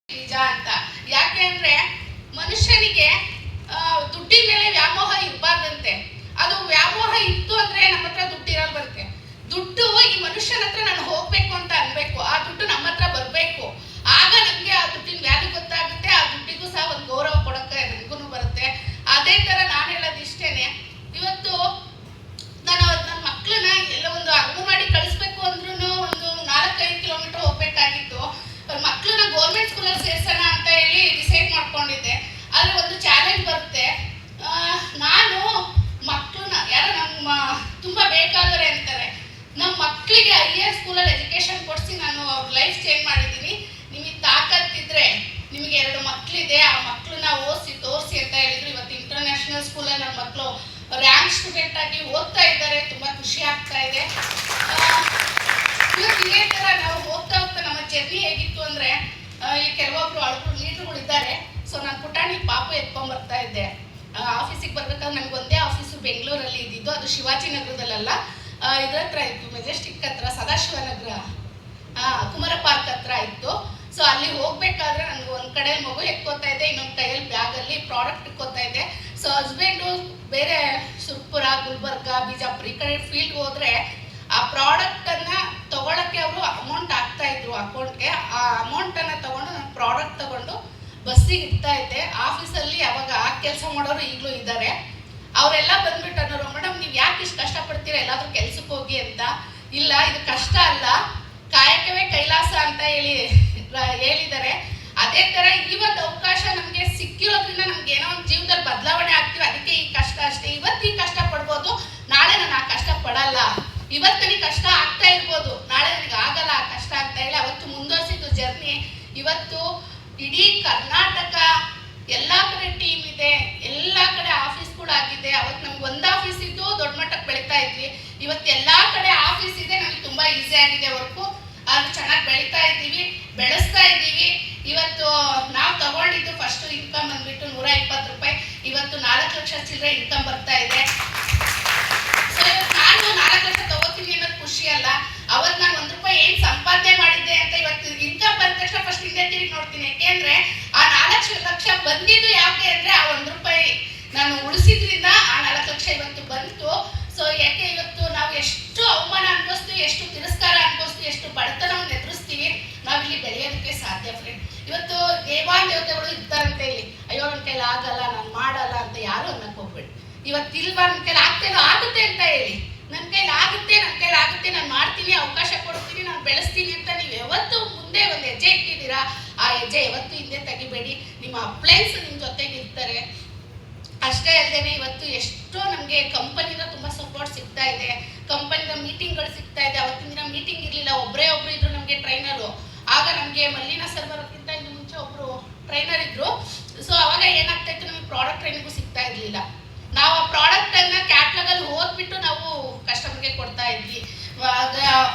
ನಿಜ ಅಂತ. ಯಾಕೆ ಅಂದ್ರೆ ಮನುಷ್ಯನಿಗೆ ದುಡ್ಡಿನ ಮೇಲೆ ವ್ಯಾಮೋಹ ಇರಬಾರ್ದಂತೆ. ಅದು ವ್ಯಾಮೋಹ ಇತ್ತು ಅಂದ್ರೆ ನಮ್ಮ ಹತ್ರ ದುಡ್ಡು ಇರಲ್ಲ ಬರುತ್ತೆ. ದುಡ್ಡು ಈ ಮನುಷ್ಯನ ಹತ್ರ ನಾನು ಹೋಗ್ಬೇಕು ಅಂತ ಅನ್ಬೇಕು, ಆ ದುಡ್ಡು ನಮ್ಮ ಹತ್ರ ಬರಬೇಕು. ಆಗ ನಮ್ಗೆ ಆ ದುಡ್ಡಿನ ವ್ಯಾಲ್ಯೂ ಗೊತ್ತಾಗುತ್ತೆ, ಆ ದುಡ್ಡಿಗೂ ಸಹ ಒಂದು ಗೌರವ ಕೊಡಕ್ಕೆ ನನಗೂ ಬರುತ್ತೆ. ಅದೇ ತರ ನಾನು ಹೇಳೋದು ಇಷ್ಟೇನೆ. ಇವತ್ತು ನಾನು ನನ್ನ ಮಕ್ಕಳನ್ನ ಎಲ್ಲ ಒಂದು ಅಂಗನವಾಡಿ ಕಳಿಸ್ಬೇಕು ಅಂದ್ರೂ ಒಂದು 4-5 ಕಿಲೋಮೀಟರ್ ಹೋಗ್ಬೇಕಾಗಿತ್ತು. ಮಕ್ಕಳನ್ನ ಗೌರ್ಮೆಂಟ್ ಸ್ಕೂಲಲ್ಲಿ ಸೇರ್ಸೋಣ ಅಂತ ಹೇಳಿ ಡಿಸೈಡ್ ಮಾಡ್ಕೊಂಡಿದ್ದೆ. ಆದ್ರೆ ಒಂದು ಚಾಲೆಂಜ್ ಬರುತ್ತೆ. ನಾನು ಮಕ್ಕಳನ್ನ ಯಾರೋ ನಮ್ಮ ತುಂಬಾ ಬೇಕಾದರೆ ಅಂತಾರೆ, ನಮ್ಮ ಮಕ್ಕಳಿಗೆ ಹೈಯರ್ ಸ್ಕೂಲಲ್ಲಿ ಎಜುಕೇಶನ್ ಕೊಡಿಸಿ ನಾನು ಅವ್ರ ಲೈಫ್ ಚೇಂಜ್ ಮಾಡಿದ್ದೀನಿ. ನಿಮಗೆ ತಾಕತ್ತಿದ್ರೆ, ನಿಮಗೆ 2 ಮಕ್ಕಳಿದೆ, ಆ ಮಕ್ಕಳನ್ನ ಓದಿಸಿ ತೋರಿಸಿ ಅಂತ ಹೇಳಿದ್ರು. ಇವತ್ತು ಇಂಟರ್ನ್ಯಾಷನಲ್ ಸ್ಕೂಲಲ್ಲಿ ನನ್ನ ಮಕ್ಕಳು ರ್ಯಾಂಕ್ ಸ್ಟೂಡೆಂಟ್ ಆಗಿ ಓದ್ತಾ ಇದ್ದಾರೆ. ತುಂಬಾ ಖುಷಿ ಆಗ್ತಾ ಇದೆ. ಇವತ್ತು ಇದೇ ತರ ನಾವು ಹೋಗ್ತಾ ಹೋಗ್ತಾ ನಮ್ಮ ಜರ್ನಿ ಹೇಗಿತ್ತು ಅಂದ್ರೆ, ಇಲ್ಲಿ ಕೆಲವೊಬ್ರು ಅಳಗಳು ಲೀಡರ್ಗಳು ಇದ್ದಾರೆ. ಸೊ ನಾನು ಪುಟಾಣಿ ಪಾಪು ಎತ್ಕೊಂಡ್ ಬರ್ತಾ ಇದ್ದೆ. ಆಫೀಸಿಗೆ ಬರ್ಬೇಕಾದ್ರೆ ನಮ್ಗೆ ಒಂದೇ ಆಫೀಸು ಬೆಂಗಳೂರಲ್ಲಿ ಇದ್ದಿದ್ದು. ಅದು ಶಿವಾಜಿನಗರದಲ್ಲ, ಇದ್ರ ಹತ್ರ ಇತ್ತು, ಮೆಜೆಸ್ಟಿಕ್ ಹತ್ರ, ಸದಾಶಿವನಗರ, ಕುಮಾರ ಪಾರ್ಕ್ ಹತ್ರ ಇತ್ತು. ಸೊ ಅಲ್ಲಿ ಹೋಗ್ಬೇಕಾದ್ರೆ ನನಗೆ ಒಂದ್ ಕಡೆ ಮಗು ಎತ್ಕೋತಾ ಇದ್ದೆ, ಇನ್ನೊಂದು ಕೈಯಲ್ಲಿ ಬ್ಯಾಗಲ್ಲಿ ಪ್ರಾಡಕ್ಟ್ ಇಟ್ಕೋತಾ ಇದ್ದೆ. ಸೊ ಹಸ್ಬೆಂಡು ಬೇರೆ ಸುರ್ಪುರ, ಗುಲ್ಬರ್ಗ, ಬಿಜಾಪುರ ಈ ಕಡೆ ಫೀಲ್ಡ್ ಹೋದ್ರೆ ಆ ಪ್ರಾಡಕ್ಟ್ ಅನ್ನ ತಗೊಳಕ್ಕೆ ಅವರು ಅಮೌಂಟ್ ಹಾಕ್ತಾ ಇದ್ರು ಅಕೌಂಟ್ಗೆ. ಆ ಅಮೌಂಟ್ ಅನ್ನ ತಗೊಂಡು ನಾನು ಪ್ರಾಡಕ್ಟ್ ತಗೊಂಡು ಬಸ್ಸಿಗೆ ಇಡ್ತಾ ಇದ್ದೆ. ಆಫೀಸಲ್ಲಿ ಅವಾಗ ಕೆಲಸ ಮಾಡೋರು ಈಗಲೂ ಇದ್ದಾರೆ. ಅವರೆಲ್ಲ ಬಂದ್ಬಿಟ್ಟು ಅನ್ನೋರು, ಮೇಡಮ್ ನೀವು ಯಾಕೆ ಇಷ್ಟು ಕಷ್ಟಪಡ್ತೀರಾ, ಎಲ್ಲಾದ್ರೂ ಕೆಲ್ಸಕ್ಕೆ ಹೋಗಿ ಅಂತ. ಇಲ್ಲ, ಇದು ಕಷ್ಟ ಅಲ್ಲ, ಕಾಯಕವೇ ಕೈಲಾಸ ಅಂತ ಹೇಳಿದ್ದಾರೆ. ಅದೇ ತರ ಈ ಒಂದು ಅವಕಾಶ ನಮ್ಗೆ ಸಿಕ್ಕಿರೋದ್ರಿಂದ ನಮ್ಗೆ ಏನೋ ಒಂದು ಜೀವನದಲ್ಲಿ ಬದಲಾವಣೆ ಆಗ್ತೀವಿ. ಅದಕ್ಕೆ ಈ ಕಷ್ಟ ಅಷ್ಟೇ. ಇವತ್ತು ಈ ಕಷ್ಟ ಪಡ್ಬೋದು, ನಾಳೆ ನಾನು ಆ ಕಷ್ಟ ಪಡಲ್ಲ. ಇವತ್ತು ನನಗೆ ಕಷ್ಟ ಆಗ್ತಾ ಇರ್ಬೋದು, ನಾಳೆ ನನಗೆ ಆಗಲ್ಲ ಆ ಕಷ್ಟ ಅಂತ ಹೇಳಿ ಅವತ್ತು ಮುಂದುವರಿಸಿದ್ದು ಜರ್ನಿ. ಇವತ್ತು ಇಡೀ ಕರ್ನಾಟಕ ಎಲ್ಲಾ ಕಡೆ ಟೀಮ್ ಇದೆ, ಎಲ್ಲಾ ಕಡೆ ಆಫೀಸ್ಗಳು ಆಗಿದೆ. ಅವತ್ತು ನಮ್ಗೆ ಒಂದು ಆಫೀಸ್ ಇದ್ದು ದೊಡ್ಡ ಮಟ್ಟಕ್ಕೆ ಬೆಳೀತಾ ಇದ್ವಿ. ಇವತ್ತು ಎಲ್ಲಾ ಕಡೆ ಆಫೀಸ್ ಇದೆ, ನಮ್ಗೆ ತುಂಬಾ ಈಸಿ ಆಗಿದೆ ವರ್ಕು. ಅದು ಚೆನ್ನಾಗಿ ಬೆಳೀತಾ ಇದ್ದೀವಿ, ಬೆಳೆಸ್ತಾ ಇದ್ದೀವಿ. ಇವತ್ತು ನಾವು ತಗೊಂಡಿದ್ದು ಫಸ್ಟ್ ಇನ್ಕಮ್ ಬಂದ್ಬಿಟ್ಟು 120 ರೂಪಾಯಿ. ಇವತ್ತು 4 ಲಕ್ಷ ಚಿಲ್ಲರೆ ಇನ್ಕಮ್ ಬರ್ತಾ ಇದೆ. ಸೊ ಇವತ್ತು ನಾನು 4 ಲಕ್ಷ ತಗೋತೀನಿ ಅನ್ನೋದು ಖುಷಿ ಅಲ್ಲ, ಅವತ್ತು ನಾನು 1 ರೂಪಾಯಿ ಏನ್ ಸಂಪಾದನೆ ಮಾಡಿದ್ದೆ ಅಂತ ಇವತ್ತು ಇನ್ಕಮ್ ಬಂದ ತಕ್ಷಣ ಫಸ್ಟ್ ಹಿಂದೆ ತಿರುಗಿ ನೋಡ್ತೀನಿ. ಯಾಕೆಂದ್ರೆ ಆ 4 ಲಕ್ಷ ಬಂದಿದ್ದು ಯಾಕೆ ಅಂದ್ರೆ ಆ 1 ರೂಪಾಯಿ ನಾನು ಉಳಿಸಿದ್ರಿಂದ ಆ 4 ಲಕ್ಷ ಇವತ್ತು ಬಂತು. ಸೊ ಯಾಕೆ ಇವತ್ತು ನಾವು ಎಷ್ಟು ಅವಮಾನ ಅನ್ಭವಿಸ್ತೀವಿ, ಎಷ್ಟು ತಿರಸ್ಕಾರ ಅನ್ಭವಿಸ್ತೀವಿ, ಎಷ್ಟು ಬಡತನವನ್ನು ಎದುರಿಸ್ತೀವಿ, ನಾವಿಲ್ಲಿ ಬೆಳೆಯೋದಕ್ಕೆ ಸಾಧ್ಯ ಫ್ರೆಂಡ್. ಇವತ್ತು ದೇವತೆಗಳು ಇರ್ತಾರಂತೆ ಇಲ್ಲಿ, ಅಯ್ಯೋ ನನ್ನ ಕೈಲಿ ಆಗಲ್ಲ, ನಾನು ಮಾಡಲ್ಲ ಅಂತ ಯಾರು ಅನ್ನಕ್ ಹೋಗ್ಬೇಡಿ. ಇವತ್ತು ಇಲ್ವಾ, ನನ್ನ ಕೈಲಿ ಆಗ್ತೇನೋ ಆಗುತ್ತೆ ಅಂತ ಹೇಳಿ, ನನ್ನ ಕೈಲಿ ಆಗುತ್ತೆ, ನಾನು ಮಾಡ್ತೀನಿ, ಅವಕಾಶ ಕೊಡ್ತೀನಿ, ನಾನು ಬೆಳೆಸ್ತೀನಿ ಅಂತ ನೀವು ಯಾವತ್ತು ಮುಂದೆ ಒಂದು ಹೆಜ್ಜೆ ಇಟ್ಟಿದ್ದೀರಾ, ಆ ಹೆಜ್ಜೆ ಯಾವತ್ತು ಹಿಂದೆ ತೆಗಿಬೇಡಿ. ನಿಮ್ಮ ಅಪ್ಲೈನ್ಸ್ ನಿಮ್ಮ ಜೊತೆಗೆ ಇರ್ತಾರೆ. ಅಷ್ಟೇ ಅಲ್ಲದೆ ಇವತ್ತು ಎಷ್ಟೋ ನಮಗೆ ಕಂಪನಿಯಿಂದ ತುಂಬಾ ಸಪೋರ್ಟ್ ಸಿಗ್ತಾ ಇದೆ, ಕಂಪನಿದ ಮೀಟಿಂಗ್ಗಳು ಸಿಗ್ತಾ ಇದೆ. ಅವತ್ತಿನ ದಿನ ಮೀಟಿಂಗ್ ಇರಲಿಲ್ಲ, ಒಬ್ಬರು ಇದ್ರು ನಮಗೆ ಟ್ರೈನರು. ಆಗ ನಮಗೆ ಮಲ್ಲಿನಾ ಸರ್ ಬರೋಕ್ಕಿಂತ ಇನ್ನು ಮುಂಚೆ ಒಬ್ರು ಟ್ರೈನರ್ ಇದ್ರು. ಸೊ ಅವಾಗ ಏನಾಗ್ತಾ ಇತ್ತು, ನಮಗೆ ಪ್ರಾಡಕ್ಟ್ ಟ್ರೈನಿಂಗು ಸಿಗ್ತಾ ಇರ್ಲಿಲ್ಲ. ನಾವು ಆ ಪ್ರಾಡಕ್ಟ್ ಅನ್ನ ಕ್ಯಾಟ್ಲಾಗ್ ಅಲ್ಲಿ ಓದ್ಬಿಟ್ಟು ನಾವು ಕಸ್ಟಮರ್ಗೆ ಕೊಡ್ತಾ ಇದ್ವಿ.